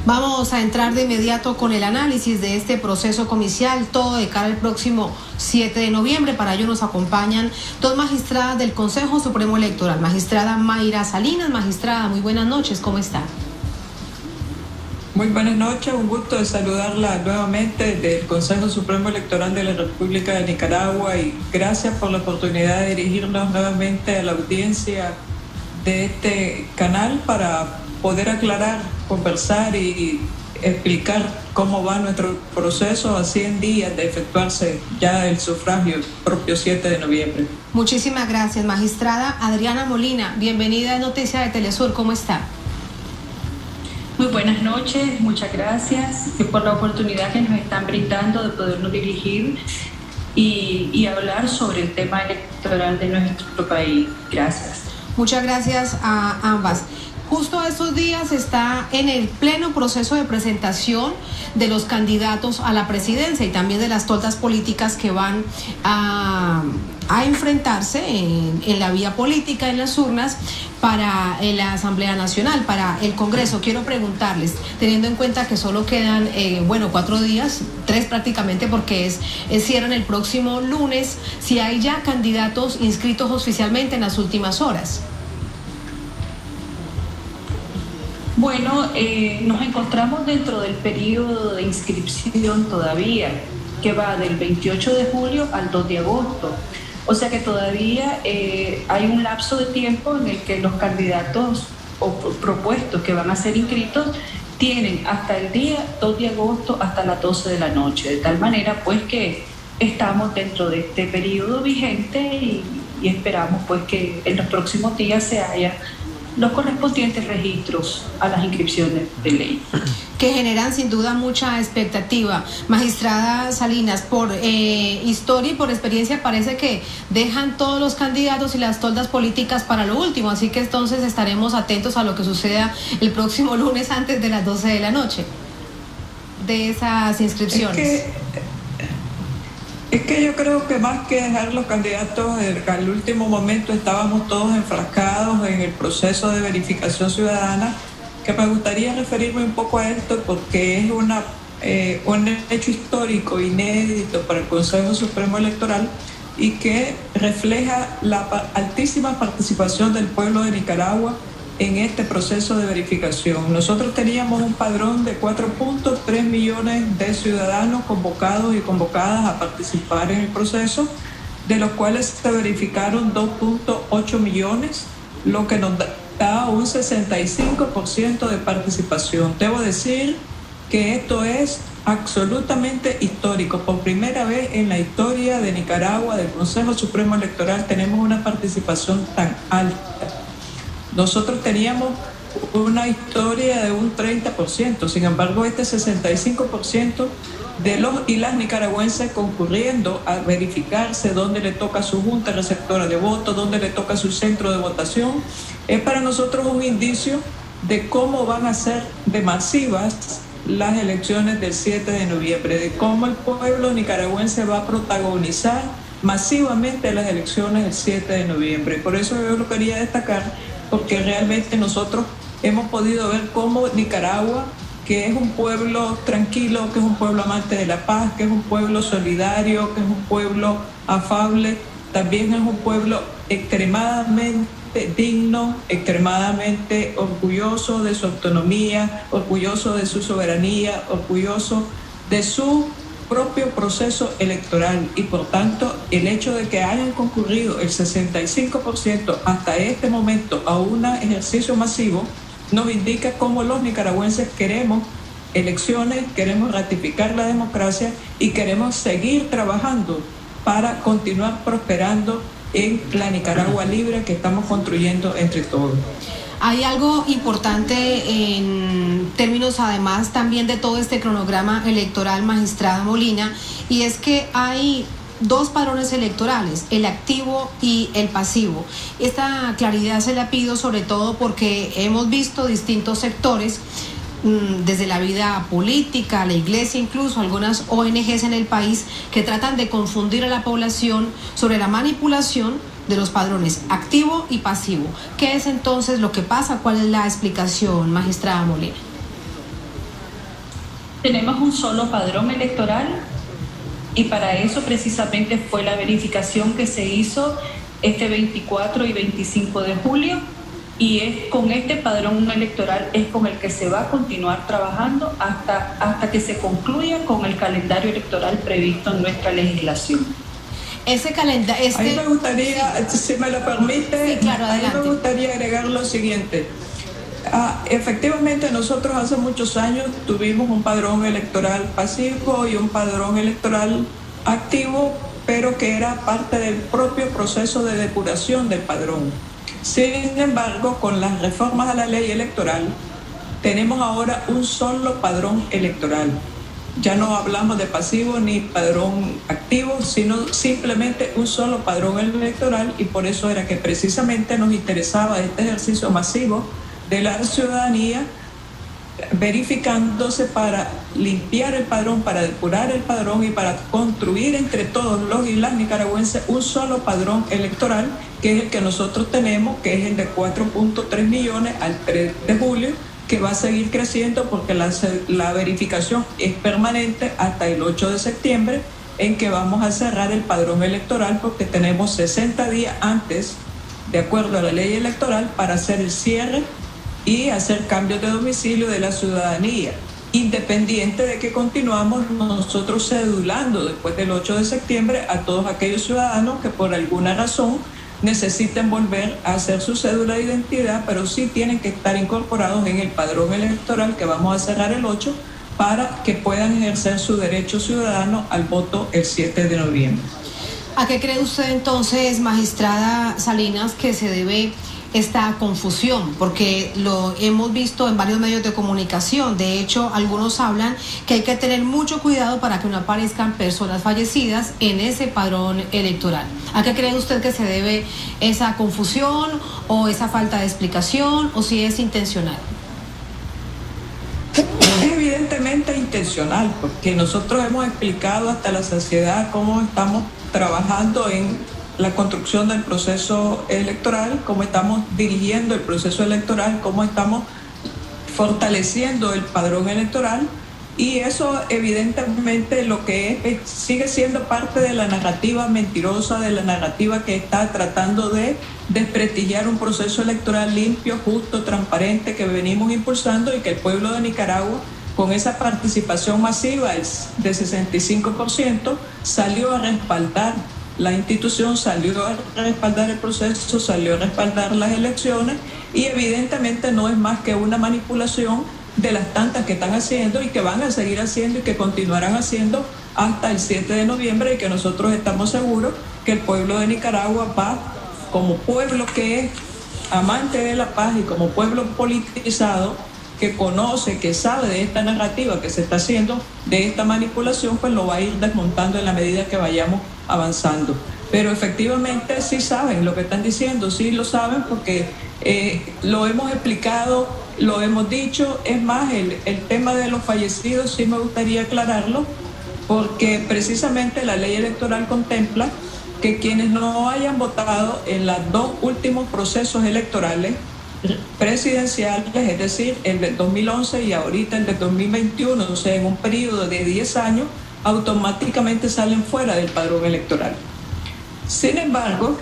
Vamos a entrar de inmediato con el análisis de este proceso comicial, todo de cara al próximo 7 de noviembre. Para ello nos acompañan dos magistradas del Consejo Supremo Electoral. Magistrada Mayra Salinas. Magistrada, muy buenas noches, ¿cómo está? Muy buenas noches, un gusto de saludarla nuevamente del Consejo Supremo Electoral de la República de Nicaragua y gracias por la oportunidad de dirigirnos nuevamente a la audiencia de este canal para poder aclarar, conversar y explicar cómo va nuestro proceso a 100 días de efectuarse ya el sufragio el propio 7 de noviembre. Muchísimas gracias, magistrada Adriana Molina. Bienvenida a Noticias de Telesur, ¿cómo está? Muy buenas noches, muchas gracias por la oportunidad que nos están brindando de podernos dirigir y hablar sobre el tema electoral de nuestro país. Gracias. Muchas gracias a ambas. Justo estos días está en el pleno proceso de presentación de los candidatos a la presidencia y también de las toldas políticas que van a enfrentarse en la vía política, en las urnas, para la Asamblea Nacional, para el Congreso. Quiero preguntarles, teniendo en cuenta que solo quedan, 4 días, 3 prácticamente, porque cierran el próximo lunes, si hay ya candidatos inscritos oficialmente en las últimas horas. Bueno, nos encontramos dentro del periodo de inscripción todavía, que va del 28 de julio al 2 de agosto. O sea que todavía hay un lapso de tiempo en el que los candidatos o propuestos que van a ser inscritos tienen hasta el día 2 de agosto hasta las 12 de la noche. De tal manera pues que estamos dentro de este periodo vigente y esperamos pues que en los próximos días se haya los correspondientes registros a las inscripciones de ley. Que generan sin duda mucha expectativa. Magistrada Salinas, por historia y por experiencia parece que dejan todos los candidatos y las toldas políticas para lo último, así que entonces estaremos atentos a lo que suceda el próximo lunes antes de las 12 de la noche, de esas inscripciones. Es que yo creo que más que dejar los candidatos al último momento, estábamos todos enfrascados en el proceso de verificación ciudadana, que me gustaría referirme un poco a esto porque es un hecho histórico, inédito para el Consejo Supremo Electoral y que refleja la altísima participación del pueblo de Nicaragua en este proceso de verificación. Nosotros teníamos un padrón de 4.3 millones de ciudadanos convocados y convocadas a participar en el proceso, de los cuales se verificaron 2.8 millones, lo que nos da un 65% de participación. Debo decir que esto es absolutamente histórico. Por primera vez en la historia de Nicaragua, del Consejo Supremo Electoral, tenemos una participación tan alta. Nosotros teníamos una historia de un 30%, sin embargo este 65% de los y las nicaragüenses concurriendo a verificarse dónde le toca su junta receptora de votos, dónde le toca su centro de votación, es para nosotros un indicio de cómo van a ser de masivas las elecciones del 7 de noviembre, de cómo el pueblo nicaragüense va a protagonizar masivamente las elecciones del 7 de noviembre. Por eso yo lo quería destacar, porque realmente nosotros hemos podido ver cómo Nicaragua, que es un pueblo tranquilo, que es un pueblo amante de la paz, que es un pueblo solidario, que es un pueblo afable, también es un pueblo extremadamente digno, extremadamente orgulloso de su autonomía, orgulloso de su soberanía, orgulloso de su propio proceso electoral y por tanto el hecho de que hayan concurrido el 65% hasta este momento a un ejercicio masivo nos indica cómo los nicaragüenses queremos elecciones, queremos ratificar la democracia y queremos seguir trabajando para continuar prosperando en la Nicaragua libre que estamos construyendo entre todos. Hay algo importante en términos además también de todo este cronograma electoral, magistrada Molina, y es que hay 2 padrones electorales, el activo y el pasivo. Esta claridad se la pido sobre todo porque hemos visto distintos sectores, desde la vida política, la iglesia, incluso algunas ONGs en el país, que tratan de confundir a la población sobre la manipulación de los padrones activo y pasivo. ¿Qué es entonces lo que pasa? ¿Cuál es la explicación, magistrada Molina? Tenemos un solo padrón electoral y para eso precisamente fue la verificación que se hizo este 24 y 25 de julio y es con este padrón electoral es con el que se va a continuar trabajando hasta que se concluya con el calendario electoral previsto en nuestra legislación. Ese calendario... A mí me gustaría, sí, si me lo permite, sí, claro, a mí me gustaría agregar lo siguiente. Efectivamente, nosotros hace muchos años tuvimos un padrón electoral pasivo y un padrón electoral activo, pero que era parte del propio proceso de depuración del padrón. Sin embargo, con las reformas a la ley electoral, tenemos ahora un solo padrón electoral. Ya no hablamos de pasivo ni padrón activo, sino simplemente un solo padrón electoral y por eso era que precisamente nos interesaba este ejercicio masivo de la ciudadanía verificándose para limpiar el padrón, para depurar el padrón y para construir entre todos los y las nicaragüenses un solo padrón electoral, que es el que nosotros tenemos, que es el de 4.3 millones al 3 de julio, que va a seguir creciendo porque la verificación es permanente hasta el 8 de septiembre, en que vamos a cerrar el padrón electoral porque tenemos 60 días antes, de acuerdo a la ley electoral, para hacer el cierre y hacer cambios de domicilio de la ciudadanía, independiente de que continuamos nosotros cedulando después del 8 de septiembre a todos aquellos ciudadanos que por alguna razón necesiten volver a hacer su cédula de identidad, pero sí tienen que estar incorporados en el padrón electoral que vamos a cerrar el 8 para que puedan ejercer su derecho ciudadano al voto el 7 de noviembre. ¿A qué cree usted entonces, magistrada Salinas, que se debe esta confusión? Porque lo hemos visto en varios medios de comunicación. De hecho, algunos hablan que hay que tener mucho cuidado para que no aparezcan personas fallecidas en ese padrón electoral. ¿A qué cree usted que se debe esa confusión o esa falta de explicación o si es intencional? Es evidentemente intencional, porque nosotros hemos explicado hasta la saciedad cómo estamos trabajando en la construcción del proceso electoral, cómo estamos dirigiendo el proceso electoral, cómo estamos fortaleciendo el padrón electoral, y eso evidentemente lo que es sigue siendo parte de la narrativa mentirosa, de la narrativa que está tratando de desprestigiar un proceso electoral limpio, justo, transparente que venimos impulsando y que el pueblo de Nicaragua, con esa participación masiva de 65%, salió a respaldar la institución, salió a respaldar el proceso, salió a respaldar las elecciones y evidentemente no es más que una manipulación de las tantas que están haciendo y que van a seguir haciendo y que continuarán haciendo hasta el 7 de noviembre y que nosotros estamos seguros que el pueblo de Nicaragua va, como pueblo que es amante de la paz y como pueblo politizado, que conoce, que sabe de esta narrativa que se está haciendo, de esta manipulación, pues lo va a ir desmontando en la medida que vayamos avanzando. Pero efectivamente sí saben lo que están diciendo, sí lo saben porque lo hemos explicado, lo hemos dicho. Es más, el tema de los fallecidos sí me gustaría aclararlo, porque precisamente la ley electoral contempla que quienes no hayan votado en los dos últimos procesos electorales presidenciales, es decir, el del 2011 y ahorita el del 2021, o sea, en un periodo de 10 años, automáticamente salen fuera del padrón electoral. Sin embargo,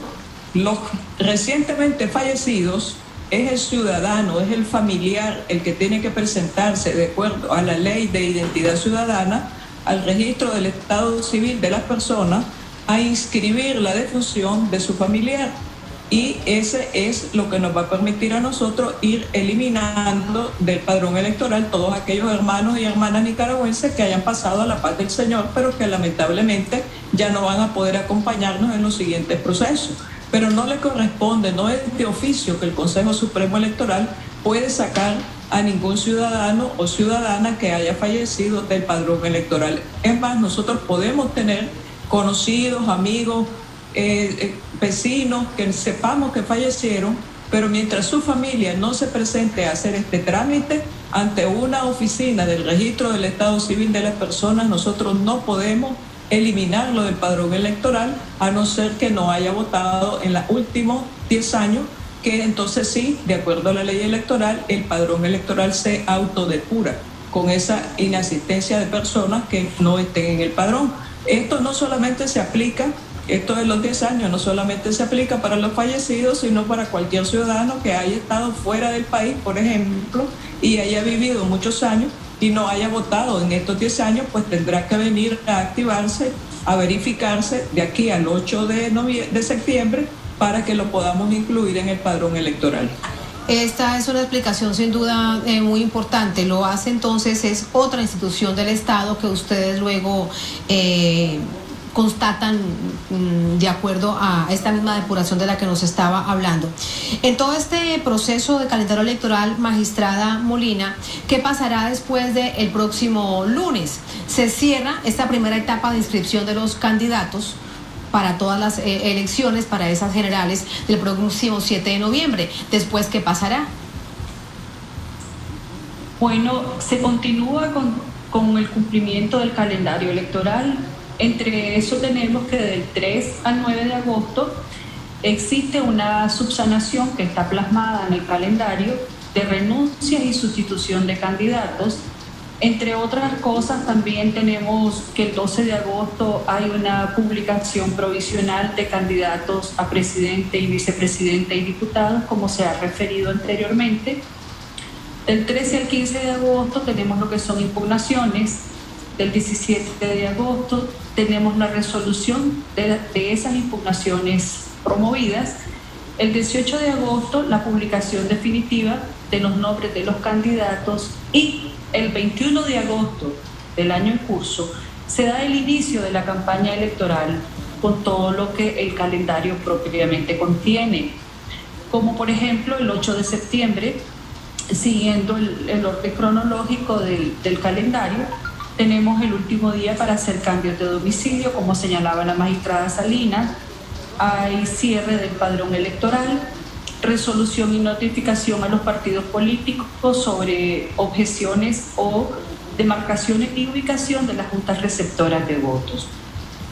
los recientemente fallecidos es el ciudadano, es el familiar el que tiene que presentarse de acuerdo a la ley de identidad ciudadana al registro del estado civil de las personas a inscribir la defunción de su familiar. Y ese es lo que nos va a permitir a nosotros ir eliminando del padrón electoral todos aquellos hermanos y hermanas nicaragüenses que hayan pasado a la paz del Señor, pero que lamentablemente ya no van a poder acompañarnos en los siguientes procesos. Pero no le corresponde, no es de oficio que el Consejo Supremo Electoral puede sacar a ningún ciudadano o ciudadana que haya fallecido del padrón electoral. Es más, nosotros podemos tener conocidos, amigos, vecinos que sepamos que fallecieron, pero mientras su familia no se presente a hacer este trámite ante una oficina del registro del estado civil de las personas, nosotros no podemos eliminarlo del padrón electoral, a no ser que no haya votado en los últimos 10 años, que entonces sí, de acuerdo a la ley electoral, el padrón electoral se autodepura. con esa inasistencia de personas que no estén en el padrón. Esto no solamente se aplica, esto de los 10 años no solamente se aplica para los fallecidos, sino para cualquier ciudadano que haya estado fuera del país, por ejemplo, y haya vivido muchos años y no haya votado en estos 10 años, pues tendrá que venir a activarse, a verificarse de aquí al 8 de septiembre para que lo podamos incluir en el padrón electoral. Esta es una explicación sin duda muy importante. Lo hace entonces, es otra institución del Estado que ustedes luego constatan de acuerdo a esta misma depuración de la que nos estaba hablando. En todo este proceso de calendario electoral, magistrada Molina, ¿qué pasará después del próximo lunes? Se cierra esta primera etapa de inscripción de los candidatos para todas las elecciones, para esas generales del próximo 7 de noviembre. ¿Después qué pasará? Bueno, se continúa con el cumplimiento del calendario electoral. Entre eso tenemos que del 3 al 9 de agosto existe una subsanación que está plasmada en el calendario de renuncias y sustitución de candidatos. Entre otras cosas, también tenemos que el 12 de agosto hay una publicación provisional de candidatos a presidente y vicepresidente y diputados, como se ha referido anteriormente. Del 13 al 15 de agosto tenemos lo que son impugnaciones. Del 17 de agosto tenemos la resolución de esas impugnaciones promovidas. El 18 de agosto la publicación definitiva de los nombres de los candidatos y el 21 de agosto del año en curso se da el inicio de la campaña electoral con todo lo que el calendario propiamente contiene, como por ejemplo el 8 de septiembre, siguiendo el orden cronológico del calendario, tenemos el último día para hacer cambios de domicilio, como señalaba la magistrada Salinas. Hay cierre del padrón electoral, resolución y notificación a los partidos políticos sobre objeciones o demarcaciones y ubicación de las juntas receptoras de votos.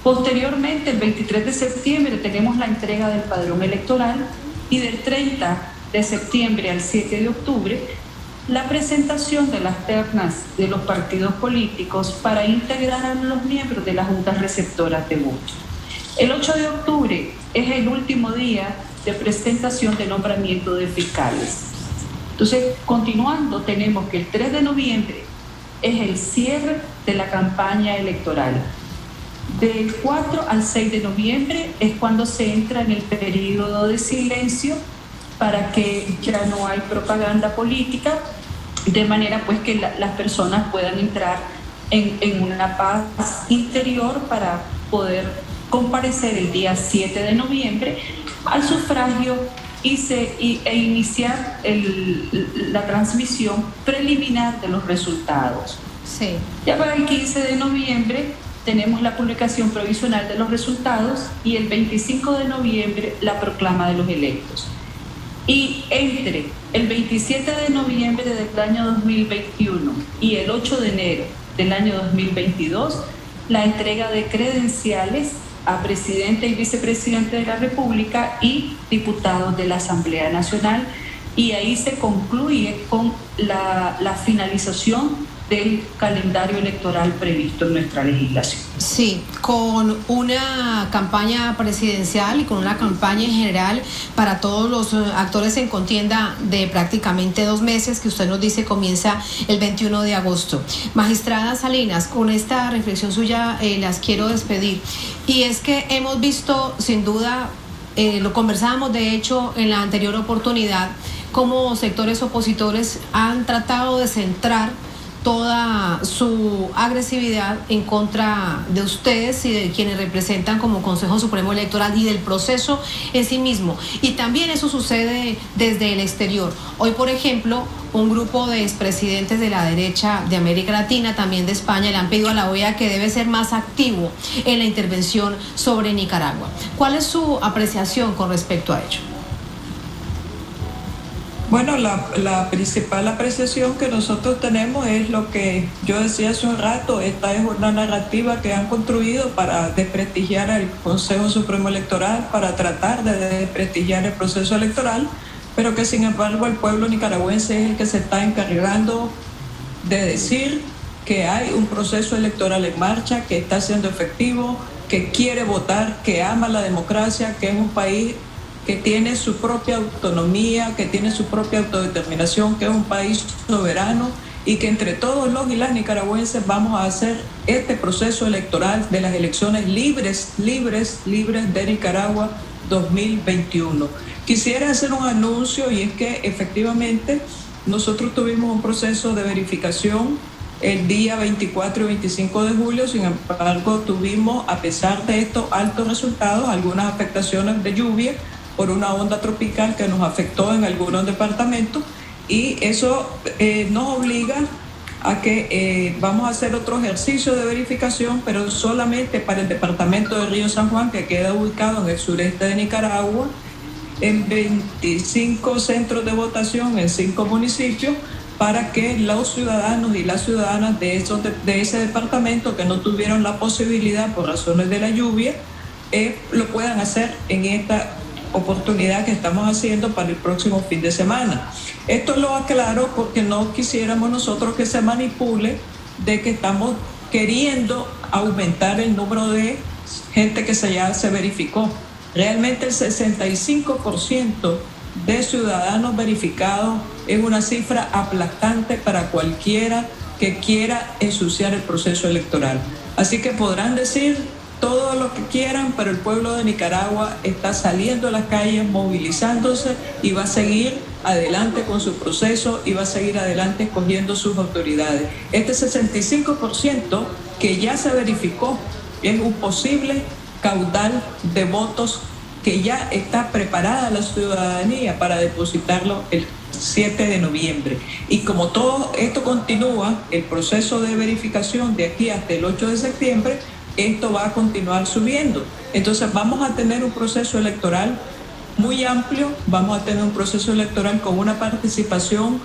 Posteriormente, el 23 de septiembre, tenemos la entrega del padrón electoral y del 30 de septiembre al 7 de octubre, la presentación de las ternas de los partidos políticos para integrar a los miembros de las juntas receptoras de votos. El 8 de octubre es el último día de presentación de nombramiento de fiscales. Entonces, continuando, tenemos que el 3 de noviembre es el cierre de la campaña electoral. Del 4 al 6 de noviembre es cuando se entra en el periodo de silencio para que ya no hay propaganda política, de manera pues que las personas puedan entrar en una paz interior para poder comparecer el día 7 de noviembre al sufragio e iniciar la transmisión preliminar de los resultados. Sí. Ya para el 15 de noviembre tenemos la publicación provisional de los resultados y el 25 de noviembre la proclama de los electos. Y entre el 27 de noviembre del año 2021 y el 8 de enero del año 2022, la entrega de credenciales a presidente y vicepresidente de la República y diputados de la Asamblea Nacional, y ahí se concluye con la finalización del calendario electoral previsto en nuestra legislación. Sí, con una campaña presidencial y con una campaña en general para todos los actores en contienda de prácticamente 2 meses, que usted nos dice comienza el 21 de agosto. Magistrada Salinas, con esta reflexión suya las quiero despedir. Y es que hemos visto, sin duda, lo conversábamos de hecho en la anterior oportunidad, cómo sectores opositores han tratado de centrar toda su agresividad en contra de ustedes y de quienes representan como Consejo Supremo Electoral y del proceso en sí mismo. Y también eso sucede desde el exterior. Hoy, por ejemplo, un grupo de expresidentes de la derecha de América Latina, también de España, le han pedido a la OEA que debe ser más activo en la intervención sobre Nicaragua. ¿Cuál es su apreciación con respecto a ello? Bueno, la principal apreciación que nosotros tenemos es lo que yo decía hace un rato. Esta es una narrativa que han construido para desprestigiar al Consejo Supremo Electoral, para tratar de desprestigiar el proceso electoral, pero que sin embargo el pueblo nicaragüense es el que se está encargando de decir que hay un proceso electoral en marcha, que está siendo efectivo, que quiere votar, que ama la democracia, que es un país que tiene su propia autonomía, que tiene su propia autodeterminación, que es un país soberano, y que entre todos los y las nicaragüenses vamos a hacer este proceso electoral de las elecciones libres de Nicaragua 2021. Quisiera hacer un anuncio, y es que efectivamente nosotros tuvimos un proceso de verificación el día 24 y 25 de julio, sin embargo tuvimos, a pesar de estos altos resultados, algunas afectaciones de lluvia por una onda tropical que nos afectó en algunos departamentos, y eso nos obliga a que vamos a hacer otro ejercicio de verificación, pero solamente para el departamento de Río San Juan, que queda ubicado en el sureste de Nicaragua, en 25 centros de votación en 5 municipios, para que los ciudadanos y las ciudadanas de ese departamento que no tuvieron la posibilidad por razones de la lluvia, lo puedan hacer en esta oportunidad que estamos haciendo para el próximo fin de semana. Esto lo aclaro porque no quisiéramos nosotros que se manipule de que estamos queriendo aumentar el número de gente que ya se verificó. Realmente el 65% de ciudadanos verificados es una cifra aplastante para cualquiera que quiera ensuciar el proceso electoral. Así que podrán decir todo lo que quieran, pero el pueblo de Nicaragua está saliendo a las calles, movilizándose, y va a seguir adelante con su proceso y va a seguir adelante escogiendo sus autoridades. Este 65% que ya se verificó es un posible caudal de votos que ya está preparada la ciudadanía para depositarlo el 7 de noviembre. Y como todo esto continúa, el proceso de verificación de aquí hasta el 8 de septiembre, esto va a continuar subiendo. Entonces vamos a tener un proceso electoral muy amplio, vamos a tener un proceso electoral con una participación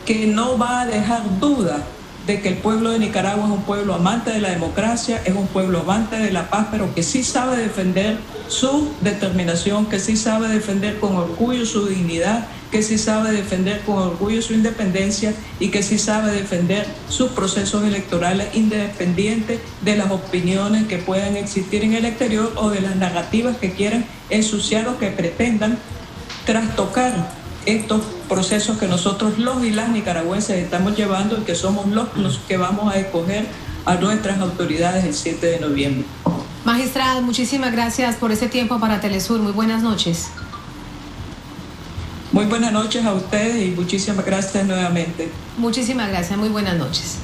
que no va a dejar duda de que el pueblo de Nicaragua es un pueblo amante de la democracia, es un pueblo amante de la paz, pero que sí sabe defender su determinación, que sí sabe defender con orgullo su dignidad, que sí sabe defender con orgullo su independencia, y que sí sabe defender sus procesos electorales independientes de las opiniones que puedan existir en el exterior o de las narrativas que quieran ensuciar o que pretendan trastocar estos procesos que nosotros los y las nicaragüenses estamos llevando, y que somos los que vamos a escoger a nuestras autoridades el 7 de noviembre. Magistrada, muchísimas gracias por este tiempo para Telesur. Muy buenas noches. Muy buenas noches a ustedes y muchísimas gracias nuevamente. Muchísimas gracias, muy buenas noches.